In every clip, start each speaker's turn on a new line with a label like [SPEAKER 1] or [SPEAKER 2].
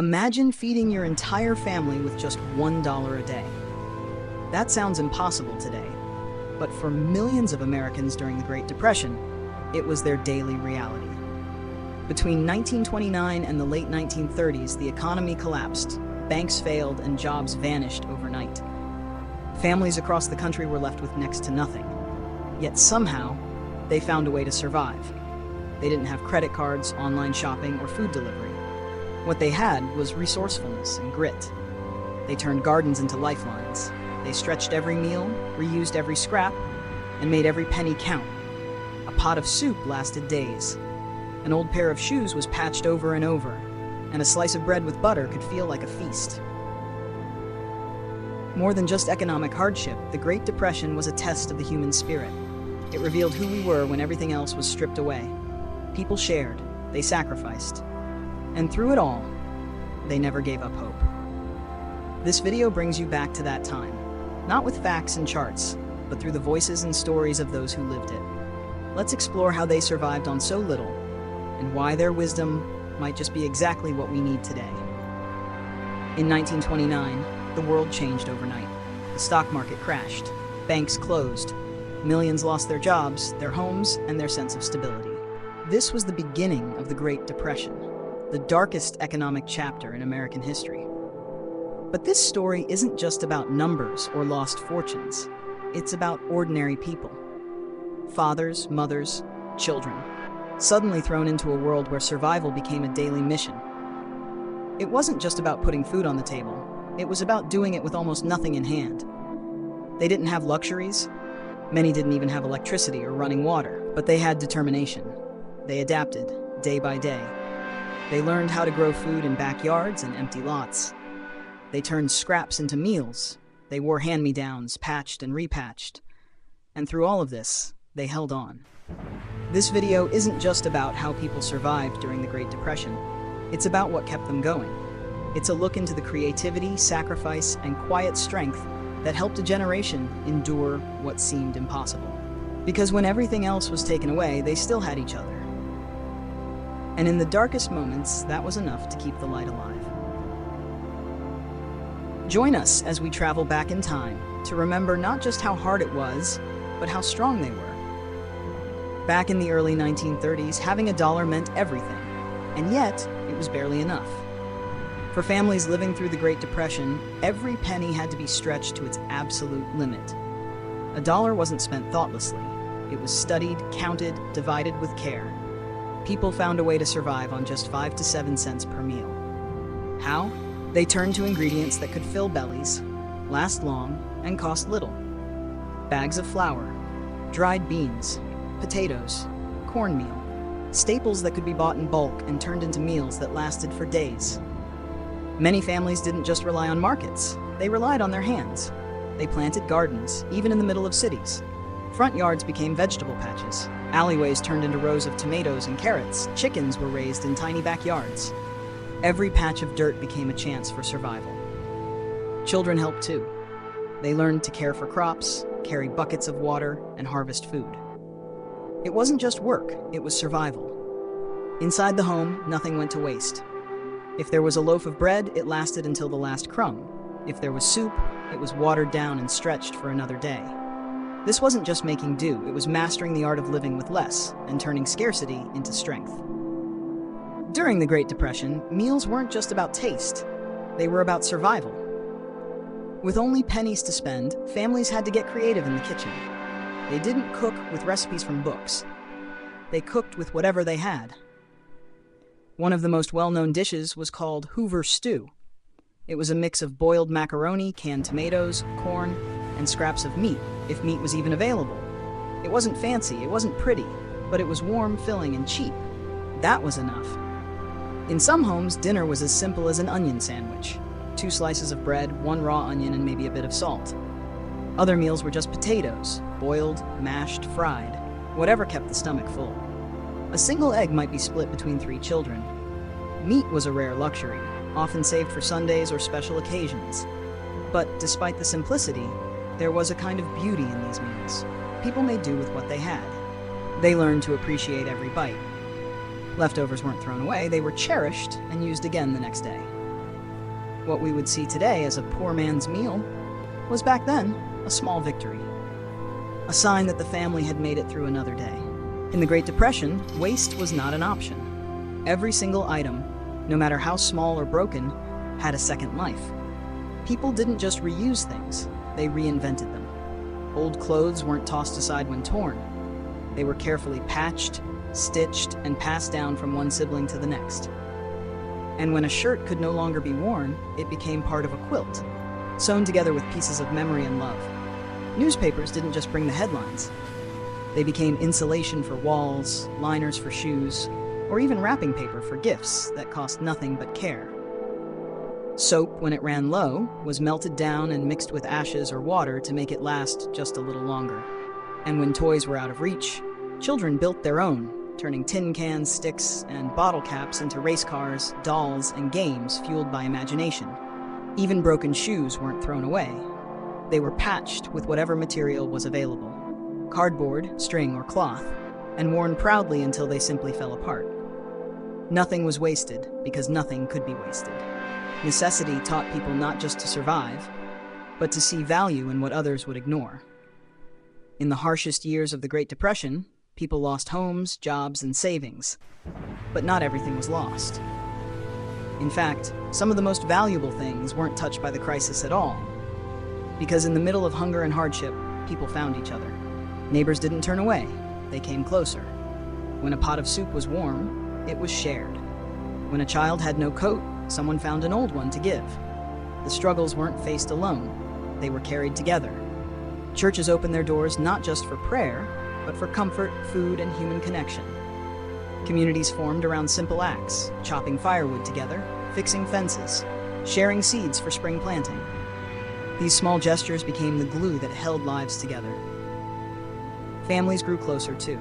[SPEAKER 1] Imagine feeding your entire family with just $1 a day. That sounds impossible today, but for millions of Americans during the Great Depression, it was their daily reality. Between 1929 and the late 1930s, the economy collapsed, banks failed, and jobs vanished overnight. Families across the country were left with next to nothing. Yet somehow, they found a way to survive. They didn't have credit cards, online shopping, or food delivery. What they had was resourcefulness and grit. They turned gardens into lifelines. They stretched every meal, reused every scrap, and made every penny count. A pot of soup lasted days. An old pair of shoes was patched over and over, and a slice of bread with butter could feel like a feast. More than just economic hardship, the Great Depression was a test of the human spirit. It revealed who we were when everything else was stripped away. People shared, they sacrificed, and through it all, they never gave up hope. This video brings you back to that time, not with facts and charts, but through the voices and stories of those who lived it. Let's explore how they survived on so little, and why their wisdom might just be exactly what we need today. In 1929, the world changed overnight. The stock market crashed, banks closed, millions lost their jobs, their homes, and their sense of stability. This was the beginning of the Great Depression, the darkest economic chapter in American history. But this story isn't just about numbers or lost fortunes. It's about ordinary people. Fathers, mothers, children, suddenly thrown into a world where survival became a daily mission. It wasn't just about putting food on the table. It was about doing it with almost nothing in hand. They didn't have luxuries. Many didn't even have electricity or running water, but they had determination. They adapted, day by day. They learned how to grow food in backyards and empty lots. They turned scraps into meals. They wore hand-me-downs, patched and repatched. And through all of this, they held on. This video isn't just about how people survived during the Great Depression. It's about what kept them going. It's a look into the creativity, sacrifice, and quiet strength that helped a generation endure what seemed impossible. Because when everything else was taken away, they still had each other. And in the darkest moments, that was enough to keep the light alive. Join us as we travel back in time to remember not just how hard it was, but how strong they were. Back in the early 1930s, having $1 meant everything, and yet it was barely enough. For families living through the Great Depression, every penny had to be stretched to its absolute limit. $1 wasn't spent thoughtlessly. It was studied, counted, divided with care. People found a way to survive on just 5 to 7 cents per meal. How? They turned to ingredients that could fill bellies, last long, and cost little. Bags of flour, dried beans, potatoes, cornmeal, staples that could be bought in bulk and turned into meals that lasted for days. Many families didn't just rely on markets, they relied on their hands. They planted gardens, even in the middle of cities. Front yards became vegetable patches. Alleyways turned into rows of tomatoes and carrots. Chickens were raised in tiny backyards. Every patch of dirt became a chance for survival. Children helped too. They learned to care for crops, carry buckets of water, and harvest food. It wasn't just work, it was survival. Inside the home, nothing went to waste. If there was a loaf of bread, it lasted until the last crumb. If there was soup, it was watered down and stretched for another day. This wasn't just making do, it was mastering the art of living with less and turning scarcity into strength. During the Great Depression, meals weren't just about taste, they were about survival. With only pennies to spend, families had to get creative in the kitchen. They didn't cook with recipes from books. They cooked with whatever they had. One of the most well-known dishes was called Hoover Stew. It was a mix of boiled macaroni, canned tomatoes, corn, and scraps of meat, if meat was even available. It wasn't fancy, it wasn't pretty, but it was warm, filling, and cheap. That was enough. In some homes, dinner was as simple as an onion sandwich. 2 slices of bread, 1 raw onion, and maybe a bit of salt. Other meals were just potatoes, boiled, mashed, fried, whatever kept the stomach full. A single egg might be split between 3 children. Meat was a rare luxury, often saved for Sundays or special occasions. But despite the simplicity, there was a kind of beauty in these meals. People made do with what they had. They learned to appreciate every bite. Leftovers weren't thrown away, they were cherished and used again the next day. What we would see today as a poor man's meal was back then a small victory, a sign that the family had made it through another day. In the Great Depression, waste was not an option. Every single item, no matter how small or broken, had a second life. People didn't just reuse things, they reinvented them. Old clothes weren't tossed aside when torn. They were carefully patched, stitched, and passed down from one sibling to the next. And when a shirt could no longer be worn, it became part of a quilt, sewn together with pieces of memory and love. Newspapers didn't just bring the headlines. They became insulation for walls, liners for shoes, or even wrapping paper for gifts that cost nothing but care. Soap, when it ran low, was melted down and mixed with ashes or water to make it last just a little longer. And when toys were out of reach, children built their own, turning tin cans, sticks, and bottle caps into race cars, dolls, and games fueled by imagination. Even broken shoes weren't thrown away. They were patched with whatever material was available, cardboard, string, or cloth, and worn proudly until they simply fell apart. Nothing was wasted because nothing could be wasted. Necessity taught people not just to survive, but to see value in what others would ignore. In the harshest years of the Great Depression, people lost homes, jobs, and savings. But not everything was lost. In fact, some of the most valuable things weren't touched by the crisis at all. Because in the middle of hunger and hardship, people found each other. Neighbors didn't turn away, they came closer. When a pot of soup was warm, it was shared. When a child had no coat, someone found an old one to give. The struggles weren't faced alone, they were carried together. Churches opened their doors not just for prayer, but for comfort, food, and human connection. Communities formed around simple acts, chopping firewood together, fixing fences, sharing seeds for spring planting. These small gestures became the glue that held lives together. Families grew closer too.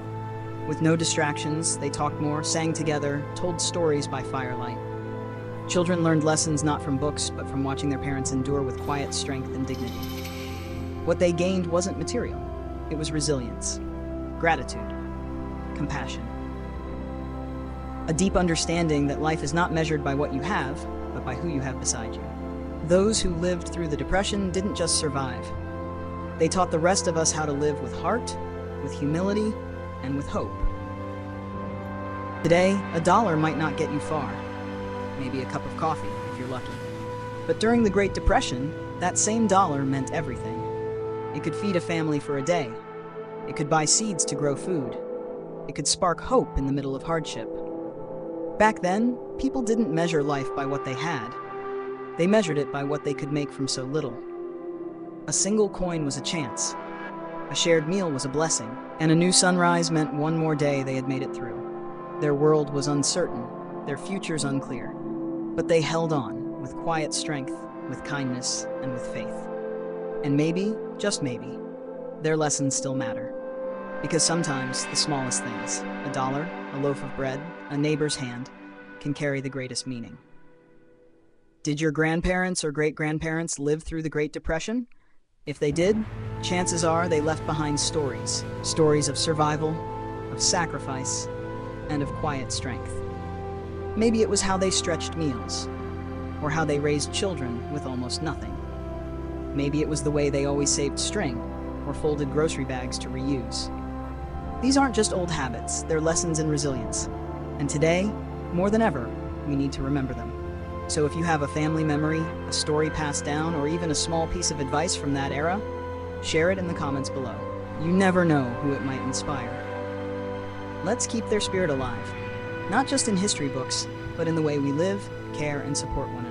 [SPEAKER 1] With no distractions, they talked more, sang together, told stories by firelight. Children learned lessons not from books, but from watching their parents endure with quiet strength and dignity. What they gained wasn't material, it was resilience, gratitude, compassion. A deep understanding that life is not measured by what you have, but by who you have beside you. Those who lived through the Depression didn't just survive. They taught the rest of us how to live with heart, with humility, and with hope. Today, $1 might not get you far. Maybe a cup of coffee, if you're lucky. But during the Great Depression, that same dollar meant everything. It could feed a family for a day. It could buy seeds to grow food. It could spark hope in the middle of hardship. Back then, people didn't measure life by what they had. They measured it by what they could make from so little. A single coin was a chance. A shared meal was a blessing. And a new sunrise meant one more day they had made it through. Their world was uncertain, their futures unclear. But they held on, with quiet strength, with kindness, and with faith. And maybe, just maybe, their lessons still matter. Because sometimes the smallest things, $1, a loaf of bread, a neighbor's hand, can carry the greatest meaning. Did your grandparents or great-grandparents live through the Great Depression? If they did, chances are they left behind stories. Stories of survival, of sacrifice, and of quiet strength. Maybe it was how they stretched meals, or how they raised children with almost nothing. Maybe it was the way they always saved string, or folded grocery bags to reuse. These aren't just old habits, they're lessons in resilience. And today, more than ever, we need to remember them. So if you have a family memory, a story passed down, or even a small piece of advice from that era, share it in the comments below. You never know who it might inspire. Let's keep their spirit alive, not just in history books, but in the way we live, care, and support one another.